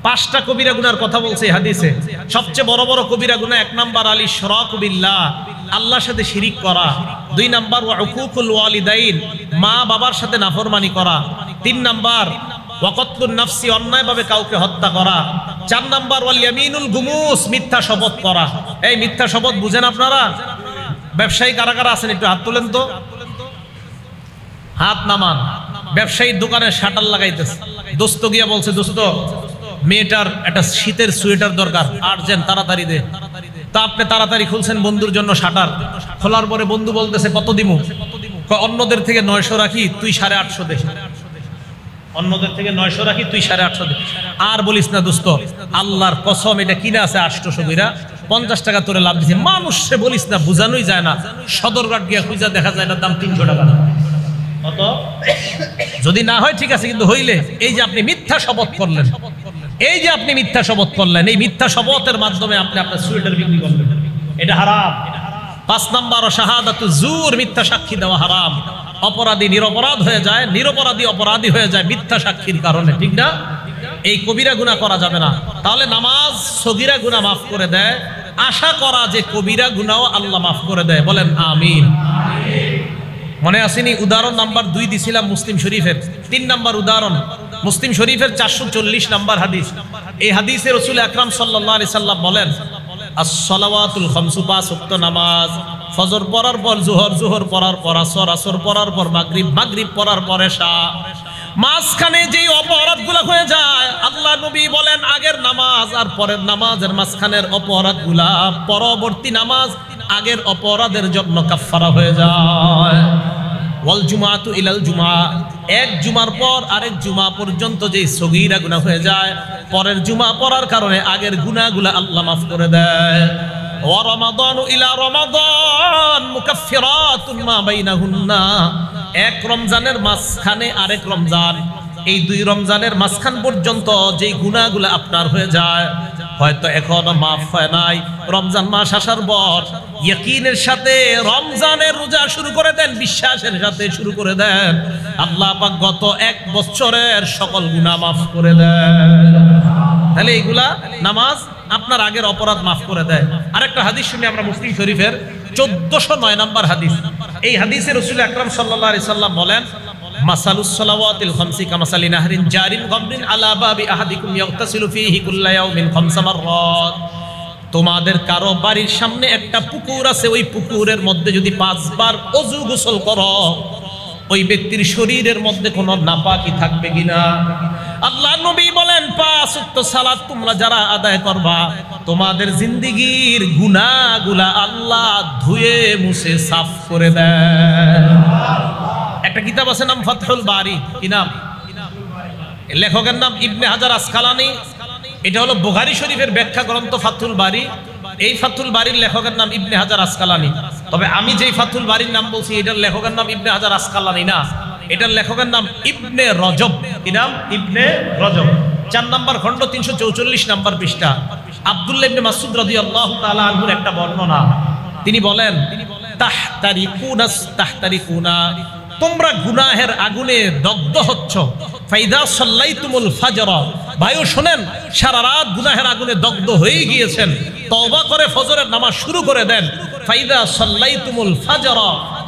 5টা কবিরা গুনার কথা বলছে এই হাদিসে। সবচেয়ে বড় বড় কবিরা গুনাহ 1 নাম্বার আল ইশরাকু বিল্লাহ, আল্লাহর সাথে শিরিক করা। 2 নাম্বার ওয়া উকুকুল ওয়ালিদাইন, মা বাবার সাথে নাফরমানি করা। 3 নাম্বার ওয়া কতলুন নাফসি, অন্যায়ভাবে কাউকে হত্যা করা। 4 নাম্বার ওয়াল ইয়ামিনুল গুমুস, মিথ্যা শপথ করা। এই মিথ্যা শপথ বুঝেন আপনারা? ব্যবসায়ী কারা কারা আছেন একটু হাত তোলেন তো, হাত নামান। ব্যবসায়ীর দোকানে শাটার লাগাইতেছে, দোস্ত গিয়া বলছে দোস্ত মেয়েটার একটা শীতের সোয়েটার দরকার, আর্জেন্ট, তাড়াতাড়ি দে। তা আপনি তাড়াতাড়ি খুলছেন বন্ধুর জন্য শাটার, খোলার পরে বন্ধু বলতেছে কত দিমু? অন্যদের থেকে 900 রাখি, তুই 850 দে। অন্যদের থেকে 900 রাখি, তুই 850 দে। আর বলিস না দোস্ত, আল্লাহর কসম এটা কিনে আছে 800 কইরা, 50 টাকা তোরে লাভ দিছে। মানুষে বলিস না, বুঝানোই যায় না। সদরঘাট গিয়া খুঁজা দেখা যায় এটার দাম 300 টাকা। কত? যদি না হয় ঠিক আছে, কিন্তু হইলে এই যে আপনি মিথ্যা শপথ করলেন, এই যে আপনি মিথ্যা শপথ করলেন, এই মিথ্যা শপথের মাধ্যমে আপনি আপনার সোয়েটার বিক্রি করলেন, এটা হারাম। 5 নাম্বার শাহাদাতু জুর, মিথ্যা সাক্ষী দেওয়া হারাম। অপরাধী নিরপরাধ হয়ে যায়, নিরপরাধী অপরাধী হয়ে যায় মিথ্যা সাক্ষীর কারণে, ঠিক না? এই কবিরা গুনাহ করা যাবে না। তাহলে নামাজ সগীরা গুনাহ মাফ করে দেয়, আশা করা যে কবিরা গুনাহও আল্লাহ মাফ করে দেয়। বলেন আমিন। মনে আসেনি? উদাহরণ নাম্বার 2 দিছিলাম মুসলিম শরীফের। 3 নাম্বার উদাহরণ মুসলিম শরীফের 440 নাম্বার হাদিস। এই হাদিসে রাসূল আকরাম সাল্লাল্লাহু আলাইহি সাল্লাম বলেন, আস-সালাওয়াতুল খামসু, 5 ওয়াক্ত নামাজ, ফজর পড়ার পর জোহর, জোহর পড়ার পর আসর, আসর পড়ার পর মাগরিব, মাগরিব পড়ার পর এশা। মাঝখানে যেই অপরাধগুলো হয়ে যায়, আল্লাহ নবী বলেন আগের নামাজ আর পরের নামাজের মাঝখানের অপরাধগুলা পরবর্তী নামাজ আগের অপরাধের জন্য কাফফারা হয়ে যায়। ওয়াল জুমাতু ইলাল জুমা, এক জুমার পর আরেক জুমা পর্যন্ত যে সগীরা গুনাহ হয়ে যায়, পরের জুমা পড়ার কারণে আগের গুনাহগুলো আল্লাহ মাফ করে দেয়। ওয়া রমাদানু ইলা রমাদান মুকাফফিরাতুন মা বাইনাহুন্না, এক রমজানের মাঝখানে আরেক রমজান, এই 2 রমজানের মাঝখান পর্যন্ত যে গুনাহগুলো আপনার হয়ে যায়, হয়তো এখনো মাফ হয় নাই, রমজান মাস আসার পর ইয়াকিনের সাথে রমজানের রোজা শুরু করে দেন, বিশ্বাসের সাথে শুরু করে দেন, আল্লাহ পাক গত 1 বছরের সকল গুনাহ মাফ করে দেন। তাহলে এইগুলা নামাজ আপনার আগের অপরাধ মাফ করে দেয়। আরেকটা হাদিস শুনি আমরা মুসলিম শরীফের 1409 নাম্বার হাদিস। এই হাদিসে রাসূল আকরাম সাল্লাল্লাহু আলাইহি সাল্লাম বলেন, মাসালুস সালাওয়াতিল খামসি কামাসালি নাহরিন জারিন গামরিন আলা বাবি আহাদিকুম ইয়াগতাসিলু ফীহি কুল্লা ইয়াউমিন 5 মাররাত। তোমাদের কারো বাড়ির সামনে একটা পুকুর আছে, ওই পুকুরের মধ্যে যদি 5 বার ওযু গোসল করো, ওই ব্যক্তির শরীরের মধ্যে কোনো নাপাকি থাকবে কিনা? আল্লাহ নবী বলেন 5 ওয়াক্ত সালাত তোমরা যারা আদায় করবা, তোমাদের জিন্দেগীর গুনাহগুলা আল্লাহ ধুয়ে মুছে সাফ করে দেয়। একটা কিতাব আছে নাম ফাতহুল বারি, কি নাম? লেখকের নাম ইবনে হাজার আসকালানি। এটা হলো বুখারী শরীফের ব্যাখ্যা গ্রন্থ ফাতহুল বারি। এই ফাতহুল বারির লেখকের নাম ইবনে হাজার আসকালানি। তবে আমি যেই ফাতহুল বারির নাম বলছি, এটার লেখকের নাম ইবনে হাজার আসকালানি না, এটার লেখকের নাম ইবনে রজব। কি নাম? ইবনে রজব। 4 নম্বর খণ্ড 344 নম্বর পৃষ্ঠা। আব্দুল্লাহ ইবনে মাসউদ রাদিয়াল্লাহু তাআলা আনহুর একটা বর্ণনা। তিনি বলেন, তাহতারিকুনা, তোমরা গুনাহের আগুনে দগ্ধ হচ্ছ। ফাইদা সাল্লাইতুমুল ফাজর, ভাইও শুনেন, সারা রাত গুনাহের আগুনে দগ্ধ হয়ে গিয়েছেন, তওবা করে ফজরের নামাজ শুরু করে দেন। ফাইদা সাল্লাইতুমুল ফাজর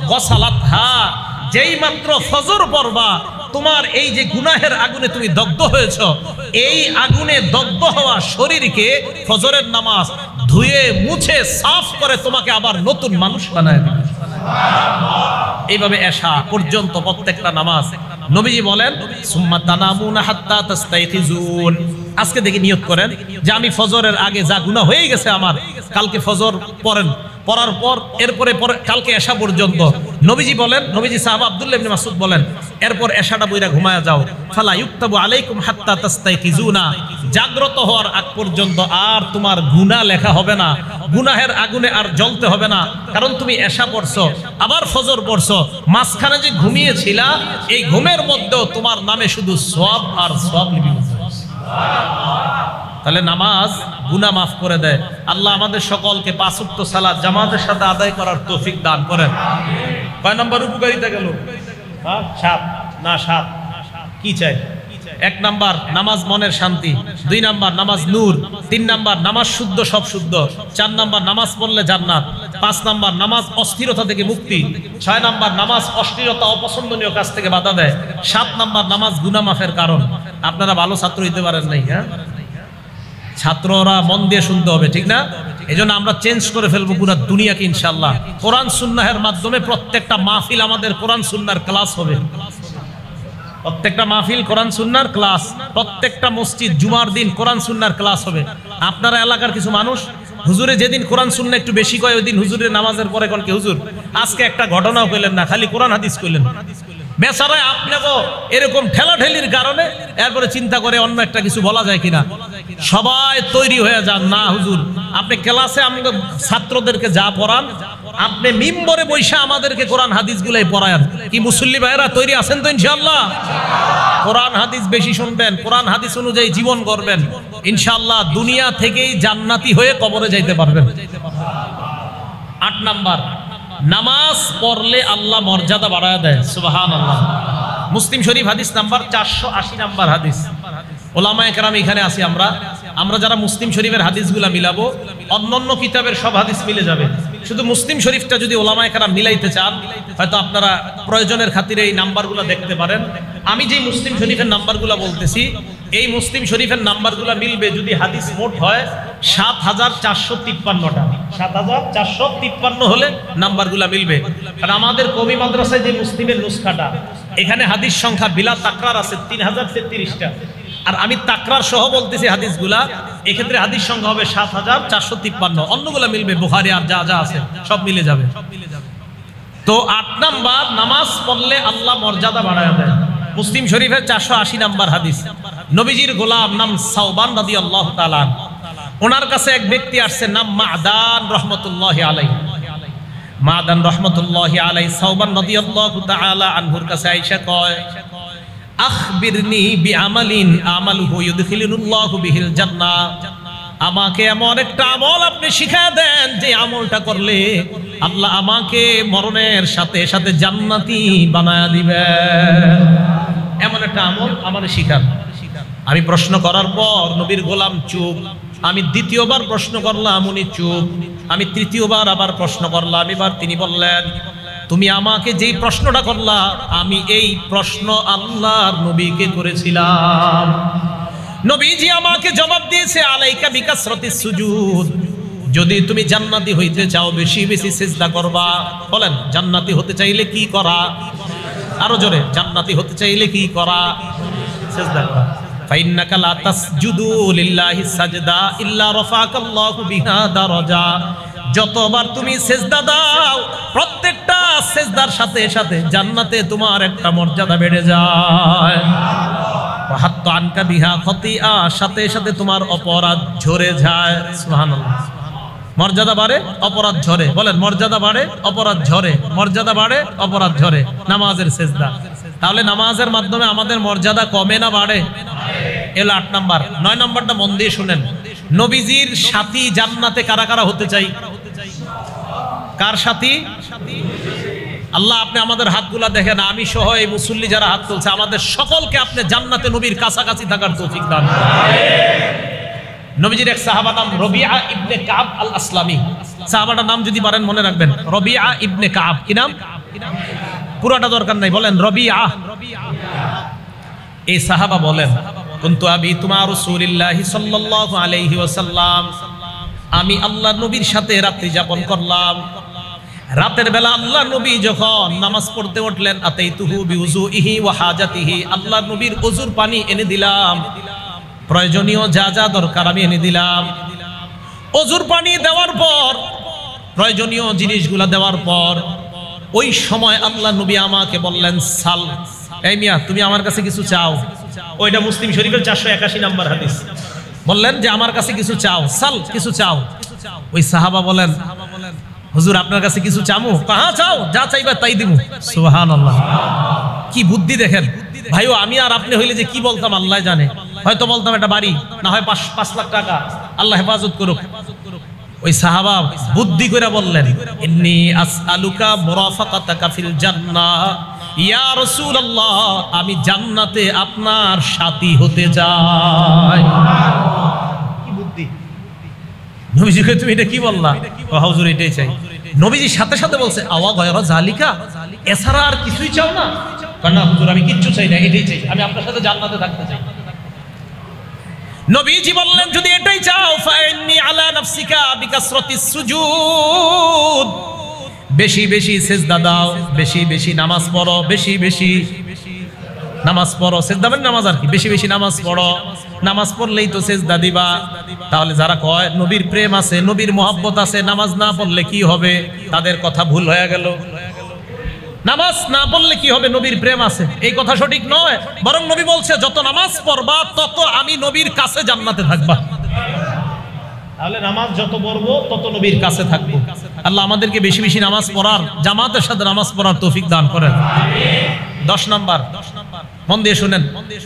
ওয়াসালাতহা, যেই মাত্র ফজর পড়বা, তোমার এই যে গুনাহের আগুনে তুমি দগ্ধ হয়েছ, এই আগুনে দগ্ধ হওয়া শরীরকে ফজরের নামাজ ধুয়ে মুছে সাফ করে তোমাকে আবার নতুন মানুষ বানায় দেবে। এইভাবে এশা পর্যন্ত প্রত্যেকটা নামাজ। নবীজি বলেন, সুম্মা তানামুনা হাত্তা তাস্তাইখিজুন, আজকে দেখি নিয়ত করেন যে আমি ফজরের আগে যা গুনাহ হয়ে গেছে আমার, কালকে ফজর পড়েন, পড়ার পর এরপরে কালকে এশা পর্যন্ত। নবীজি বলেন, নবীজি সাহাবা আব্দুল্লাহ ইবনে মাসউদ বলেন, এরপর এশাটা বইরা ঘুমায়া যাও। ফালা ইউক্তাবু আলাইকুম হাত্তা তাস্তাইখিজুনা, জাগ্রত হওয়ার আগ পর্যন্ত আর তোমার গুনাহ লেখা হবে না, গুনাহের আগুনে আর জ্বলতে হবে না, কারণ তুমি এশা পড়ছো, আবার ফজর পড়ছো, মাঝখানে যে ঘুমিয়েছিলা, এই ঘুমের মধ্যেও তোমার নামে শুধু সওয়াব আর সওয়াব লিপিবদ্ধ। তাহলে নামাজ গুনাহ মাফ করে দেয়। আল্লাহ আমাদের সকলকে 5 ওয়াক্ত সালাত জামাতের সাথে আদায় করার তৌফিক দান করেন। কয় নম্বর উপকারিতা গেল? 7 না 7 কি চাই? এক নাম্বার নামাজ মনের শান্তি, 2 নাম্বার নামাজ নূর, 3 নাম্বার নামাজ শুদ্ধ সব শুদ্ধ, 4 নাম্বার নামাজ পড়লে জান্নাত, 5 নাম্বার নামাজ অস্থিরতা থেকে মুক্তি, 6 নাম্বার নামাজ অশ্লীলতা অপছন্দনীয় কাজ থেকে বাধা দেয়, 7 নাম্বার নামাজ গুনাহ মাফের কারণ। আপনারা ভালো ছাত্র হইতে পারেন নাই, হ্যাঁ? ছাত্ররা মন দিয়ে শুনতে হবে, ঠিক না? এজন্য আমরা চেঞ্জ করে ফেলবো পুরো দুনিয়াকে ইনশাআল্লাহ। কোরআন সুন্নাহের মাধ্যমে প্রত্যেকটা মাহফিল আমাদের কোরআন সুন্নাহর ক্লাস হবে। প্রত্যেকটা মাহফিল কোরআন সুন্নাহর ক্লাস, প্রত্যেকটা মসজিদ জুমার দিন কোরআন সুন্নাহর ক্লাস হবে। আপনারা এলাকার কিছু মানুষ হুজুরে যেদিন কোরআন সুন্নাহ একটু বেশি কয় ওই দিন হুজুরের নামাজের পরে কোন কি হুজুর আজকে একটা ঘটনাও কইলেন না, খালি কোরআন হাদিস কইলেন। বেচারায় আপনাকে এরকম ঠেলাঠেলির কারণে এরপরে চিন্তা করে অন্য একটা কিছু বলা যায় কিনা। সবাই তৈরি হয়ে যান, না হুজুর আপনি ক্লাসে আমাদের ছাত্রদেরকে যা পড়ান আপনি মিম্বরে বৈশা আমাদেরকে কোরআন হাদিসগুলাই পড়ায়েন। কি মুসল্লি ভাইরা তৈরি আছেন তো ইনশাআল্লাহ? কোরআন হাদিস বেশি শুনবেন, কোরআন হাদিস অনুযায়ী জীবন করবেন, ইনশাআল্লাহ দুনিয়া থেকেই জান্নাতি হয়ে কবরে যাইতে পারবেন। 8 নাম্বার নামাজ পড়লে আল্লাহ মর্যাদা বাড়ায় দেয়, সুবহানাল্লাহ। মুসলিম শরীফ হাদিস নাম্বার 480 নাম্বার হাদিস। ওলামায়ে কেরাম এখানে আছি আমরা যারা মুসলিম শরীফের হাদিসগুলা মিলাবো, অন্যান্য কিতাবের সব হাদিস মিলে যাবে, শুধু মুসলিম শরীফটা যদি ওলামায়ে কেরাম মিলাইতে চান হয়তো আপনারা প্রয়োজনের খাতিরে এই নাম্বারগুলো দেখতে পারেন। আমি যে মুসলিম শরীফের নাম্বারগুলো বলতেছি এই মুসলিম শরীফের নাম্বারগুলো মিলবে যদি হাদিস মোট হয় 7453টা। 7453 হলে নাম্বারগুলো মিলবে। কারণ আমাদের কমি মাদ্রাসায় যে মুসলিমের নুসখাটা এখানে হাদিস সংখ্যা বিলা তাকরার আছে 3033টা, আর আমি তাকরার সহ বলতেছি হাদিসগুলা, এক্ষেত্রে হাদিস সংখ্যা হবে 7453। অন্যগুলা মিলবে, বুখারী আর যা যা আছে সব মিলে যাবে। তো 8 নাম্বার নামাজ পড়লে আল্লাহ মর্যাদা বাড়ায় দেয়। মুসলিম শরীফের 480 নাম্বার হাদিস। নবীজির গোলাম নাম সাওবান রাদিয়াল্লাহু তাআলা, ওনার কাছে এক ব্যক্তি আসছে নাম মাদান রহমতুল্লাহি আলাইহি। মাদান রহমতুল্লাহি আলাইহি সাওবান রাদিয়াল্লাহু তাআলা আনহুর কাছে আয়েশা কয়, আখবিরনি বিআমালিন আমালুহু ইউদখিলুল্লাহু বিহিল জান্নাহ। আমাকে এমন একটা আমল আপনি শিখায় দেন যে আমলটা করলে আল্লাহ আমাকে মরণের সাথে সাথে জান্নাতি বানায়া দিবেন। এমন একটা আমল আমারে শিখান। আমি প্রশ্ন করার পর নবীর গোলাম চুপ। আমি দ্বিতীয়বার প্রশ্ন করলাম, উনি চুপ। আমি তৃতীয়বার আবার প্রশ্ন করলাম, এবার তিনি বললেন, তুমি আমাকে যেই প্রশ্নটা করলা আমি এই প্রশ্ন আল্লাহর নবীকে করেছিলাম। নবীজি আমাকে জবাব দিয়েছে, আলাইকা বিকাসরাতিস সুজুদ। যদি তুমি জান্নাতি হইতে চাও বেশি বেশি সিজদা করবা। বলেন জান্নাতি হতে চাইলে কি করা? আরো জোরে, জান্নাতি হতে চাইলে কি করা? সিজদা করা। ফাইন্নাকা লা তাসজুদু লিল্লাহি সাজদা ইল্লা রাফাকাল্লাহু বিহা দারাজা। যতবার তুমি সিজদা দাও প্রত্যেকটা সিজদার সাথে সাথে জান্নাতে তোমার একটা মর্যাদা বেড়ে যায়। হাত্তা আনকা বিহা খতিয়া, সাথে সাথে তোমার অপরাধ ঝরে যায়। সুবহানাল্লাহ। মর্যাদা বাড়ে অপরাধ ঝরে। বলেন মর্যাদা বাড়ে অপরাধ ঝরে, মর্যাদা বাড়ে অপরাধ ঝরে। নামাজের সিজদা। তাহলে নামাজের মাধ্যমে আমাদের মর্যাদা কমে না বাড়ে? এলো 8 নাম্বার। 9 নাম্বারটা মন দিয়ে শুনেন। নবীজির সাথী জান্নাতে কারা কারা হতে চাই? কার সাথী? আল্লাহ আপনি আমাদের হাতগুলা দেখেন, আমি সহ এই মুসল্লি যারা হাত তুলছে আমাদের সকলকে আপনি জান্নাতে নবীর কাছাকাছি থাকার তৌফিক দান করুন। নবীজির এক সাহাবা নাম রবিআ ইবনে কাব আল আসলামি। সাহাবাটার নাম যদি পারেন মনে রাখবেন, রবিআ ইবনে কাব। কি নাম? পুরোটা দরকার নাই, বলেন রবিআ। এই সাহাবা বলেন, কুনতু আবিতু মা রাসূলিল্লাহি সাল্লাল্লাহু আলাইহি ওয়াসাল্লাম। আমি আল্লাহর নবীর সাথে রাত্রি যাপন করলাম। রাতের বেলা আল্লাহর নবী যখন নামাজ পড়তে উঠলেন, আতাইতুহু বিউযুইহি ওয়া হাজাতিহি। আল্লাহর নবীর ওযুর পানি এনে দিলাম, প্রয়োজনীয় যা যা দরকার আমি এনে দিলাম। ওযুর পানি দেওয়ার পর, প্রয়োজনীয় জিনিসগুলো দেওয়ার পর ওই সময় আল্লাহর নবী আমাকে বললেন, সাল। এই মিয়া তুমি আমার কাছে কিছু চাও। ওইটা মুসলিম শরীফের 481 নাম্বার হাদিস। বললেন যে আমার কাছে কিছু চাও, সাল, কিছু চাও। ওই সাহাবা বলেন, হুজুর আপনার কাছে কিছু চামু? কাহা চাও, যা চাইবা তাই দিমু। সুবহানাল্লাহ। কি বুদ্ধি দেখেন ভাইও। আমি আর আপনি হইলে যে কি বলতাম আল্লাহ জানে। হয়তো বলতাম একটা বাড়ি, না হয় 5 লাখ টাকা, আল্লাহ হেফাজত করুক। ওই সাহাবা বুদ্ধি করে বললেন, ইন্নী আসআলুকা মুরাফাকাতাকা ফিল জান্নাহ ইয়া রাসূলুল্লাহ, আমি জান্নাতে আপনার সাথী হতে চাই। কি বুদ্ধি! নবীজিকে তুমি এটা কি বললা? হুজুর এটাই চাই। নবীজি সাথে সাথে বলছে আওয়া গয়রা জালিকা, এছাড়া আর কিছুই চাও না? না হুজুর, আমি কিচ্ছু চাই না, এটাই চাই, আমি আপনার সাথে জান্নাতে থাকতে চাই। নবীজি বললেন যদি এটাই চাও ফাইন্নি আলা নাফসিকা বিকাসরাতিস সুজুদ, বেশি বেশি সিজদা দাও, বেশি বেশি নামাজ পড়ো, বেশি বেশি নামাজ পড়ো। সিজদা মানে নামাজ আর কি, বেশি বেশি নামাজ পড়ো। নামাজ পড়লেই তো সিজদা দিবা। তাহলে যারা কয় নবীর প্রেম আছে, নবীর মহব্বত আছে, নামাজ না পড়লে কি হবে, তাদের কথা ভুল হয়ে গেল। নামাজ না পড়লে কি হবে, নবীর প্রেম আছে, এই কথা সঠিক নয়। বরং নবী বলছে যত নামাজ পড়বা তত আমি নবীর কাছে জান্নাতে থাকবা। তাহলে নামাজ যত পড়বো তত নবীর কাছে থাকবো। আল্লাহ আমাদেরকে বেশি বেশি নামাজ পড়ার, জামাতের সাথে নামাজ পড়ার তৌফিক দান করেন। 10 নাম্বার, মন দিয়ে শুনেন।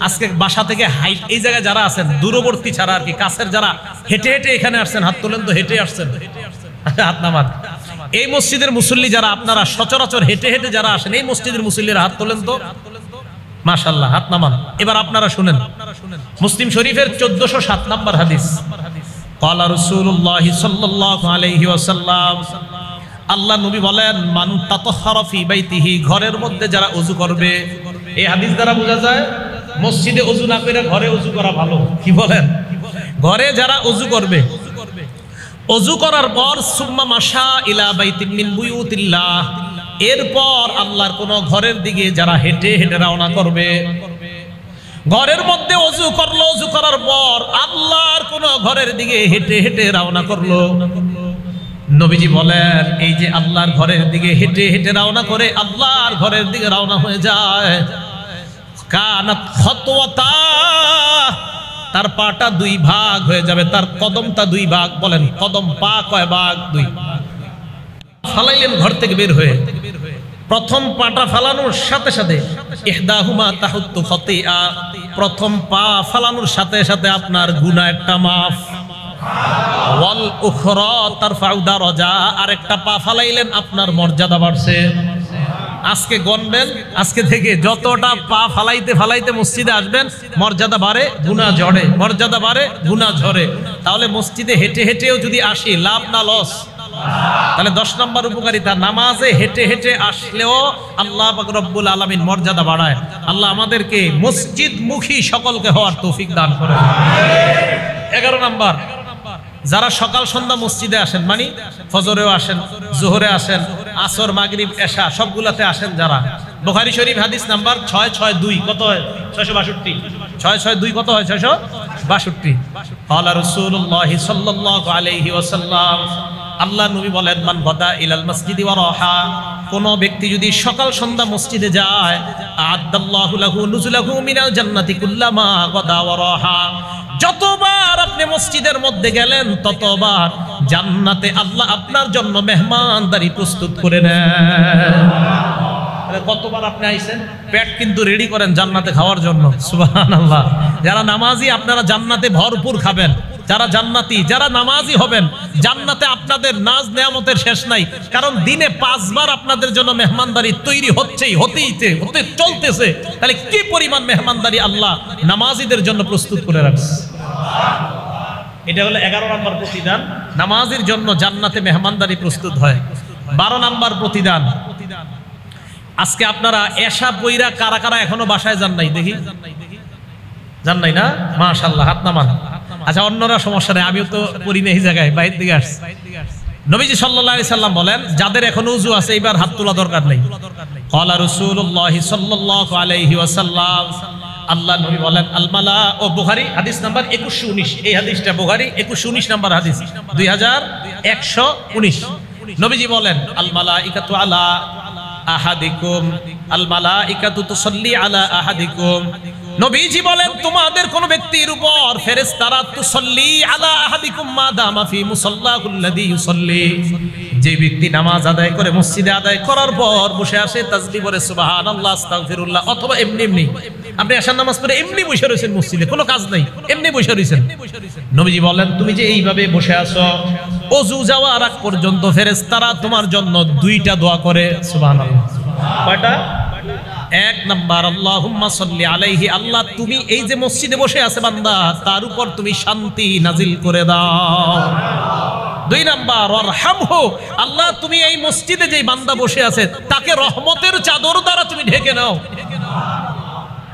আজকে বাসা থেকে হাইট, এই জায়গায় যারা আছেন দূরবর্তী ছাড়া আর কি, কাছের যারা হেঁটে হেঁটে এখানে আসছেন, হাত তোলেন তো। হেঁটে আসছেন, হাত নামান। এই মসজিদের মুসল্লি যারা, আপনারা সচরাচর হেঁটে হেঁটে যারা আসেন, এই মসজিদের মুসল্লিরা হাত তোলেন তো। মাশাআল্লাহ, হাত নামান। এবার আপনারা শুনেন, মুসলিম শরীফের 1407 নম্বর হাদিস। ক্বালা রাসূলুল্লাহ সাল্লাল্লাহু আলাইহি ওয়াসাল্লাম, আল্লাহ নবী বলেন মান তাতাহহারা ফি বাইতিহি, ঘরের মধ্যে যারা ওযু করবে। এই হাদিস দ্বারা বোঝা যায় মসজিদে ওযু না করে ঘরে ওযু করা ভালো। কি বলেন? ঘরে যারা ওযু করবে, ওযু করার পর সুম্মা মাশা ইলা বাইতিন মিন বুয়ুতিল্লাহ, এরপর আল্লাহর কোন ঘরের দিকে যারা হেঁটে হেঁটে রওনা করবে। ঘরের মধ্যে ওযু করলো, ওযু করার পর আল্লাহর কোন ঘরের দিকে হেঁটে হেঁটে রওনা করলো। নবীজি বলেন এই যে আল্লাহর ঘরের দিকে হেঁটে হেঁটে রওনা করে আল্লাহর ঘরের দিকে রওনা হয়ে যায়, কানাত খাতওয়াতা, তার পাটা 2 ভাগ হয়ে যাবে, তার কদমটা 2 ভাগ। বলেন কদম পা কয় ভাগ? 2। ফালাইলেন ঘর থেকে বের হয়ে, প্রথম পাটা ফালানোর সাথে সাথে ইহদাহুমা তাহুত্তু খাতিয়া, প্রথম পা ফালানোর সাথে সাথে আপনার গুনাহ একটা মাফ। ওয়াল উখরা তারফাউ দারাজা, আরেকটা পা ফালাইলেন আপনার মর্যাদা বাড়ছে। আজকে গণবেন, আজকে থেকে যতটা পা ফালাইতে ফালাইতে মসজিদে আসবেন, মর্যাদা বাড়ে গুনাহ ঝরে, মর্যাদা বাড়ে গুনাহ ঝরে। তাহলে মসজিদে হেঁটে হেঁটেও যদি আসি, লাভ না লস? তাহলে 10 নম্বর উপকারিতা, নামাজে হেঁটে হেঁটে আসলেও আল্লাহ পাক রব্বুল আলামিন মর্যাদা বাড়ায়। আল্লাহ আমাদেরকে মসজিদমুখী সকলকে হওয়ার তৌফিক দান করেন। 11 নম্বর, যারা সকাল সন্ধ্যা মসজিদে আসেন, মানে ফজরেও আসেন, জোহরে আসেন, আসর, মাগরিব, এশা সবগুলাতে আসেন যারা, বুখারী শরীফ হাদিস নাম্বার 662, কত হয়? 662। 662 কত হয়? 662। ক্বালা রাসূলুল্লাহ সাল্লাল্লাহু আলাইহি ওয়াসাল্লাম, আল্লাহ নবী বলেন মান গাদা ইলাল মসজিদি ওয়া রাহা, কোন ব্যক্তি যদি সকাল সন্ধ্যা মসজিদে যায়, আ'আদাল্লাহু লাহু নুজুলাহু মিনাল জান্নাতি কুল্লামা গাদা ওয়া রাহা, যতবার আপনি মসজিদের মধ্যে গেলেন ততবার জান্নাতে আল্লাহ আপনার জন্য মেহমানদারি প্রস্তুত করে নেন। কতবার আপনি আইছেন, পেট কিন্তু রেডি করেন জান্নাতে খাওয়ার জন্য। সুবহানাল্লাহ। যারা নামাজি আপনারা জান্নাতে ভরপুর খাবেন। যারা জান্নাতি, যারা নামাজি হবেন, জান্নাতে আপনাদের নাজ নেয়ামতের শেষ নাই। কারণ দিনে 5 বার আপনাদের জন্য মেহমানদারি তৈরি হচ্ছেই, হতে চলতেছে। তাহলে কি পরিমাণ মেহমানদারি আল্লাহ নামাজিদের জন্য প্রস্তুত করে রাখছে। এটা হলো 11 নম্বর প্রতিদান, নামাজির জন্য জান্নাতে মেহমানদারি প্রস্তুত হয়। 12 নম্বর প্রতিদান, আজকে আপনারা এশা পয়রা কারা কারা এখনো বাসায় যান নাই? দেখি, যান নাই না? মাশাআল্লাহ, হাত নামান। আচ্ছা, অন্যরা সমস্যা নেই, আমিও তো পড়ি না এই জায়গায়, বাইরে দিকে আসছি। নবীজি সাল্লাল্লাহু আলাইহি সাল্লাম বলেন যাদের এখনো ওযু আছে এবার হাত তোলা দরকার নেই। ক্বালা রাসূলুল্লাহ সাল্লাল্লাহু আলাইহি ওয়াসাল্লাম, আল্লাহ নবী বলেন আল মালা, ও বুখারী হাদিস নাম্বার 2119, এই হাদিসটা বুখারী 2119 নাম্বার হাদিস, 2119। নবীজি বলেন আল মালাইকাতু আলা আহাদিকুম, আল মালাইকাতু তুসাল্লি আলা আহাদিকুম, নবীজি বলেন তোমাদের কোন ব্যক্তির উপর ফেরেশতারা তুসাল্লি আলা আহাদিকুম মা দামা ফি মুসাল্লাহুল্লাযী ইউসাল্লি, যে ব্যক্তি নামাজ আদায় করে মসজিদে আদায় করার পর বসে আসে তাসবিহ পড়ে সুবহানাল্লাহ আস্তাগফিরুল্লাহ, অথবা এমনি এমনি আপনি আশার নামাজ পড়ে এমনি বসে রয়েছেন মসজিদে, কোনো কাজ নাই, এমনি বসে রয়েছেন। নবীজি বলেন তুমি যে এইভাবে বসে আছো, ওযু যাওয়ার আগ পর্যন্ত ফেরেশতারা তোমার জন্য 2টা দোয়া করে। সুবহানাল্লাহ। কয়টা? এক নাম্বার আল্লাহুম্মা সাল্লি আলাইহি, আল্লাহ তুমি এই যে মসজিদে বসে আছে বান্দা, তার উপর তুমি শান্তি নাজিল করে দাও। দুই নাম্বার ওয়ারহামহু, আল্লাহ তুমি এই মসজিদে যে বান্দা বসে আছে তাকে রহমতের চাদর দ্বারা তুমি ঢেকে নাও।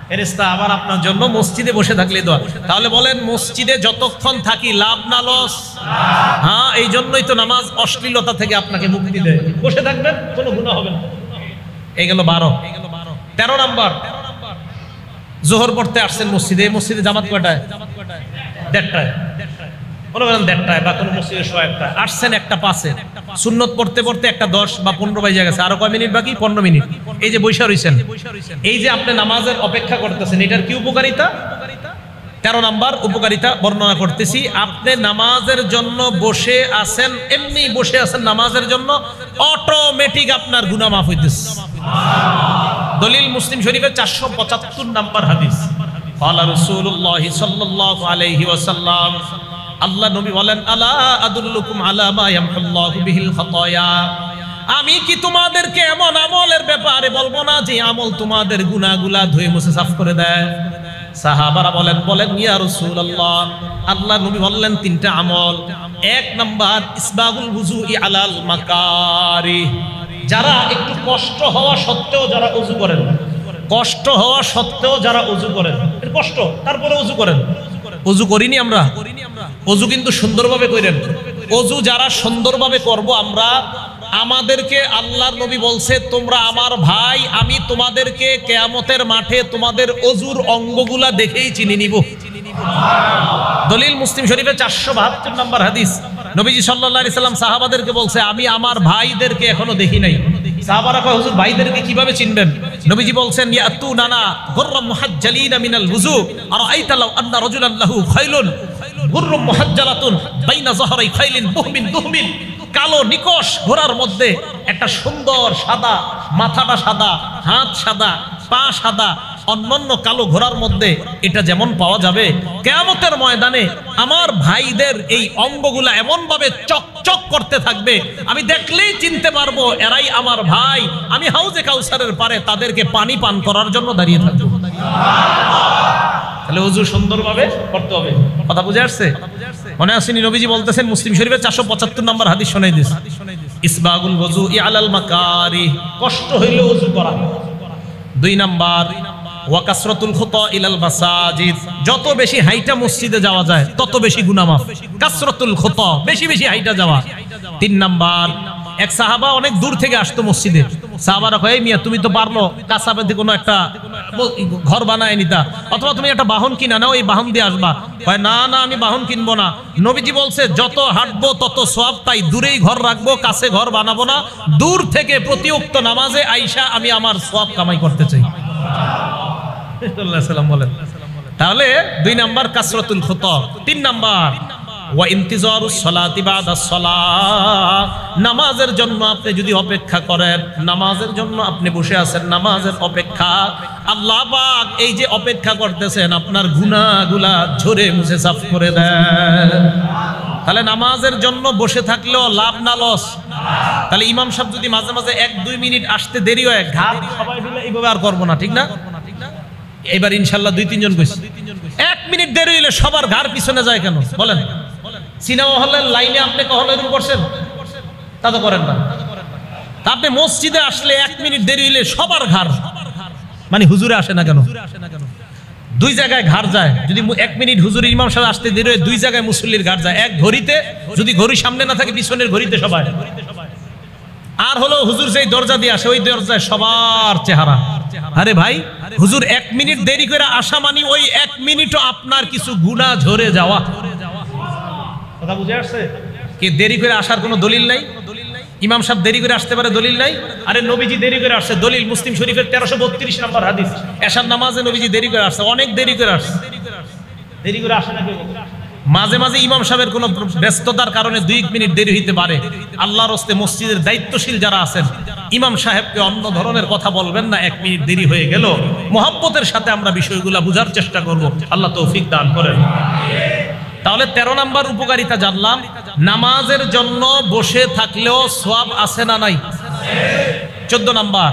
ফেরেশতা আবার আপনার জন্য মসজিদে বসে থাকলে দোয়া। তাহলে বলেন মসজিদে যতক্ষণ থাকি লাভ না লস? হ্যাঁ, এই জন্যই তো নামাজ অশ্লীলতা থেকে আপনাকে মুক্তি দেয়। বসে থাকবেন, কোনো গুনাহ হবে না। এই গেল 12। 13 নাম্বার, জোহর পড়তে আসছেন মসজিদে। এই মসজিদে জামাত কয়টায়? 1:30টায়। কোনো বলেন 1:30টায়, বা কোনো মসজিদে 1:00 আসছেন 1:05-এ। সুন্নত পড়তে পড়তে 1:10 বা 15 বাজে গেছে, আরো কয় মিনিট বাকি? 15 মিনিট। এই যে বৈশা রইছেন, এই যে আপনি নামাজের অপেক্ষা করতেছেন, এটার কি উপকারিতা? 13 নাম্বার উপকারিতা বর্ণনা করতেছি। আপনি নামাজের জন্য বসে আছেন, এমনি বসে আছেন নামাজের জন্য, অটোমেটিক আপনার গুনাহ মাফ হইতেছে। দলিল মুসলিম শরীফের 475 নাম্বার হাদিস। ক্বালা রাসূলুল্লাহ সাল্লাল্লাহু আলাইহি ওয়াসাল্লাম, আল্লাহ নবী বলেন, আলা আদুল্লুকুম আলা মা ইয়ামহুল্লাহু বিহিল খাতায়া, আমি কি তোমাদেরকে এমন আমলের ব্যাপারে বলবো না যে আমল তোমাদের গুনাহগুলা ধুয়ে মুছে সাফ করে দেয়? সাহাবারা বলেন ইয়া রাসূলুল্লাহ। আল্লাহ নবী বললেন 3টা আমল। 1 নাম্বার ইসবাগুল ওযুই আলাল মাকারিহ, যারা একটু কষ্ট হওয়া সত্ত্বেও যারা ওযু করেন, কষ্ট হওয়া সত্ত্বেও যারা ওযু করেন, এর কষ্ট তারপরে ওযু করেন। ওযু করিনি আমরা, ওযু কিন্তু সুন্দরভাবে করেন। ওযু যারা সুন্দরভাবে করব আমরা, আমাদেরকে আল্লাহর নবী বলছে তোমরা আমার ভাই, আমি তোমাদেরকে কিয়ামতের মাঠে তোমাদের ওযুর অঙ্গগুলা দেখেই চিনি নিব। দলিল মুসলিম শরীফে 472 নাম্বার হাদিস। নবীজি সাল্লাল্লাহু আলাইহি সাল্লাম সাহাবাদেরকে বলছে, আমি আমার ভাইদেরকে এখনো দেখি নাই। সাহাবারা কয়, হুজুর ভাইদেরকে কিভাবে চিনবেন? নবীজি বলছেন, ইয়াতুনানা গুররাম মুহাজ্জালিনা মিনাল ওযু, আরাআইতা লাউ আন্না রাজুলান লাহু খাইলুন গুররুম মুহাজ্জালাতুন বাইনা যাহরাই খাইলিন বুহমিন দুহমিন, কালো নিকশ ঘোড়ার মধ্যে একটা সুন্দর সাদা, মাথাটা সাদা, হাত সাদা, পা সাদা, অন্যান্য কালো ঘোড়ার মধ্যে এটা যেমন পাওয়া যাবে, কিয়ামতের ময়দানে আমার ভাইদের এই অঙ্গগুলা এমন ভাবে চকচক করতে থাকবে, আমি দেখলেই চিনতে পারবো এরাই আমার ভাই। আমি হাউজে কাউসারের পারে তাদেরকে পানি পান করার জন্য দাঁড়িয়ে থাকবো। তাহলে ওযু সুন্দরভাবে করতে হবে। কথা বুঝে আসছে? মনে আসেনি? নবীজি বলতেছেন মুসলিম শরীফের 475 নম্বর হাদিস শোনাই দিস, ইসবাগুল ওযুই আলাল মাকারিহ, কষ্ট হইলে ওযু করা। 2 নাম্বার ওয়া কাসরাতুল খুতা ইলাল মাসাজিদ, যত বেশি হাইটা মসজিদে যাওয়া যায় তত বেশি গুনাহ মাফ। কাসরাতুল খুতা, বেশি বেশি হাইটা যাওয়া। 3 নাম্বার, এক সাহাবা অনেক দূর থেকে আসতো মসজিদে। সাহাবারা কয়, মিয়া তুমি তো পারলো কাছাকাছি কোনো একটা ঘর বানায় নিতা, অথবা তুমি একটা বাহন কিনা নাও, এই বাহন দিয়ে আসবা। কয়, না না আমি বাহন কিনবো না। নবীজি বলছে যত হাঁটবো তত সওয়াব, তাই দূরেই ঘর রাখবো, কাছে ঘর বানাবো না। দূর থেকে প্রতি ওয়াক্ত নামাজে আইসা আমি আমার সওয়াব কামাই করতে চাই। বলেন। তাহলে 2 নাম্বার কাসরাতুল খুতা। 3 নাম্বার ওয়া ইন্তিজারুস সালাতি বাদাস সালাহ, নামাজের জন্য আপনি যদি অপেক্ষা করেন, নামাজের জন্য আপনি বসে আছেন, নামাজের অপেক্ষা, আল্লাহ পাক এই যে অপেক্ষা করতেছেন আপনার গুনাহগুলা ঝরে মুছে সাফ করে দেন। তাহলে নামাজের জন্য বসে থাকলেও লাভ না লস? তাহলে ইমাম সাহেব যদি মাঝে মাঝে 1-2 মিনিট আসতে দেরি হয়, ঘাট সবাই মিলে এইভাবে আর করবো না, ঠিক না? এবার ইনশাল্লাহ 2-3 জন কইছে 1 মিনিট দেরি হইলে সবার ঘাড় পিছনে যায় কেন বলেন? সিনেমা হলের লাইনে আপনি কখনো এরকম করছেন? তা তো করেন না। আপনি মসজিদে আসলে 1 মিনিট দেরি হইলে সবার ঘাড়, মানে হুজুরে আসে না কেন? 2 জায়গায় ঘাড় যায়। যদি 1 মিনিট হুজুর ইমাম সাহেব আসতে দেরি হয়, 2 জায়গায় মুসল্লির ঘাড় যায়। এক ঘড়িতে, যদি ঘড়ি সামনে না থাকে পিছনের ঘড়িতে সবাই। আর হলো হুজুর যেই দরজা দিয়ে আসে ওই দরজায় সবার চেহারা। আরে ভাই, হুজুর 1 মিনিট দেরি করে আসা মানে ওই 1 মিনিটও আপনার কিছু গুনাহ ঝরে যাওয়া। কথা বুঝে আসছে? কি দেরি করে আসার কোনো দলিল নাই? ইমাম সাহেব দেরি করে আসতে পারে, দলিল নাই? আরে নবীজি দেরি করে আসছে, দলিল মুসলিম শরীফের 1332 নম্বর হাদিস। এশার নামাজে নবীজি দেরি করে আসছে, অনেক দেরি করে আসছে। দেরি করে আসে না কেউ? মাঝে মাঝে ইমাম সাহেবের কোনো ব্যস্ততার কারণে 2 মিনিট দেরি হইতে পারে। আল্লাহর রাস্তে মসজিদের দায়িত্বশীল যারা আছেন, ইমাম সাহেবকে অন্য ধরনের কথা বলবেন না। 1 মিনিট দেরি হয়ে গেল, মুহাব্বতের সাথে আমরা বিষয়গুলো বোঝার চেষ্টা করব। আল্লাহ তৌফিক দান করেন। তাহলে 13 নাম্বার উপকারিতা জানলাম, নামাজের জন্য বসে থাকলেও সওয়াব আছে না নাই? 14 নাম্বার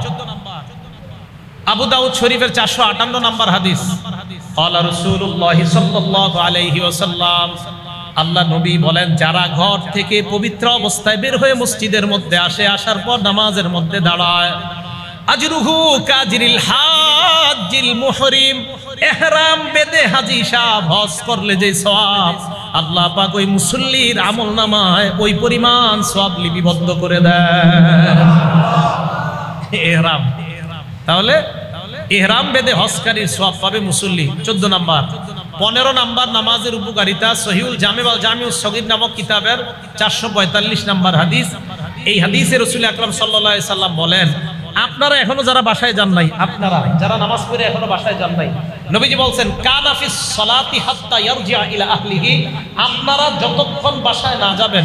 আবু দাউদ শরীফের 458 নম্বর হাদিস, ক্বালা রাসূলুল্লাহ সাল্লাল্লাহু আলাইহি ওয়াসাল্লাম, আল্লাহ নবী বলেন, যারা ঘর থেকে পবিত্র অবস্থায় বের হয়ে মসজিদের মধ্যে আসে, আসার পর নামাজের মধ্যে দাঁড়ায়, আজরুহু কাজরিল হাজ্জিল মুহরিম, ইহরাম বেঁধে হাজী সাহেব হজ করলে যে সওয়াব, আল্লাহ পাক ওই মুসল্লির আমলনামায় ওই পরিমাণ সওয়াব লিপিবদ্ধ করে দেন। ইহরাম, তাহলে ইহরাম বেঁধে হজকারীর সওয়াব পাবে মুসল্লি। 14 নাম্বার। 15 নাম্বার নামাজের উপকারিতা, সহিহুল জামি ওয়াল জামিউস সগীর নামক কিতাবের 445 নাম্বার হাদিস। এই হাদিসে রাসূল আকরাম সাল্লাল্লাহু আলাইহি সাল্লাম বলেন, আপনারা এখনো যারা বাসায় যান নাই, আপনারা যারা নামাজ পড়ে এখনো বাসায় যান নাই, নবীজি বলছেন, কানা ফিস সালাতি হাত্তা ইয়ারজিআ ইলা আহলিহি, আপনারা যতক্ষণ বাসায় না যাবেন,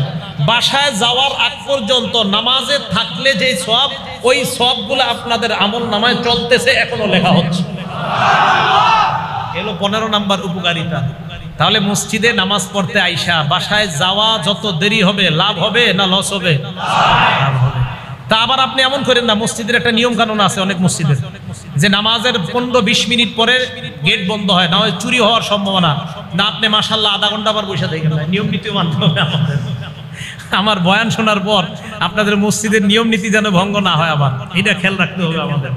বাসায় যাওয়ার আগ পর্যন্ত নামাজে থাকলে যে সওয়াব, ওই সওয়াবগুলো আপনাদের আমলনামায় চলতেছে, এখনো লেখা হচ্ছে। এলো 15 নাম্বার উপকারিতা। তাহলে মসজিদে নামাজ পড়তে আইসা বাসায় যাওয়া যত দেরি হবে, লাভ হবে না লস হবে? লাভ হবে। তা আবার আপনি এমন করেন না, মসজিদের একটা নিয়ম কানুন আছে অনেক মসজিদের, যে নামাজের 15-20 মিনিট পরে গেট বন্ধ হয়, না হয় চুরি হওয়ার সম্ভাবনা, না আপনি মাশাআল্লাহ আধা ঘন্টা আবার বসে থাকেন না। নিয়ম নীতি মানতে হবে আমাদের। আমার বয়ান শোনার পর আপনাদের মসজিদের নিয়ম নীতি যেন ভঙ্গ না হয়, আবার এটা খেয়াল রাখতে হবে আমাদের।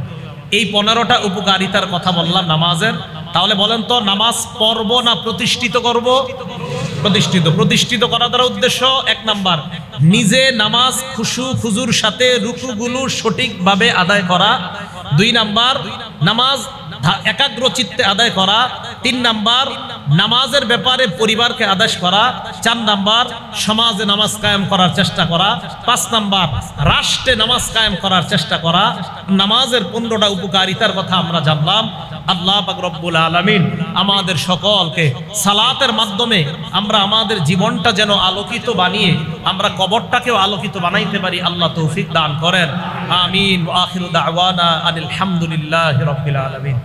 এই 15টা উপকারিতার কথা বললাম নামাজের। তাহলে বলেন তো, নামাজ পড়ব না প্রতিষ্ঠিত করব? প্রতিষ্ঠিত। প্রতিষ্ঠিত করার দ্বারা উদ্দেশ্য, 1 নাম্বার, নিজে নামাজ খুশু খুজুর সাথে রুকুগুলো সঠিকভাবে আদায় করা। 2 নাম্বার, নামাজ একাগ্র চিত্তে আদায় করা। 3 নাম্বার, নামাজের ব্যাপারে পরিবারকে আদেশ করা। 4 নাম্বার, সমাজে নামাজ কায়েম করার চেষ্টা করা। 5 নাম্বার, রাষ্ট্রে নামাজ কায়েম করার চেষ্টা করা। নামাজের 15টা উপকারিতার কথা আমরা জানলাম। আল্লাহ পাক রব্বুল আলামিন আমাদের সকলকে সালাতের মাধ্যমে আমরা আমাদের জীবনটা যেন আলোকিত বানিয়ে আমরা কবরটাকেও আলোকিত বানাইতে পারি, আল্লাহ তৌফিক দান করেন। আমিন। ওয়া আখিরু দাওয়ানা আনিল হামদুলিল্লাহি রাব্বিল আলামিন।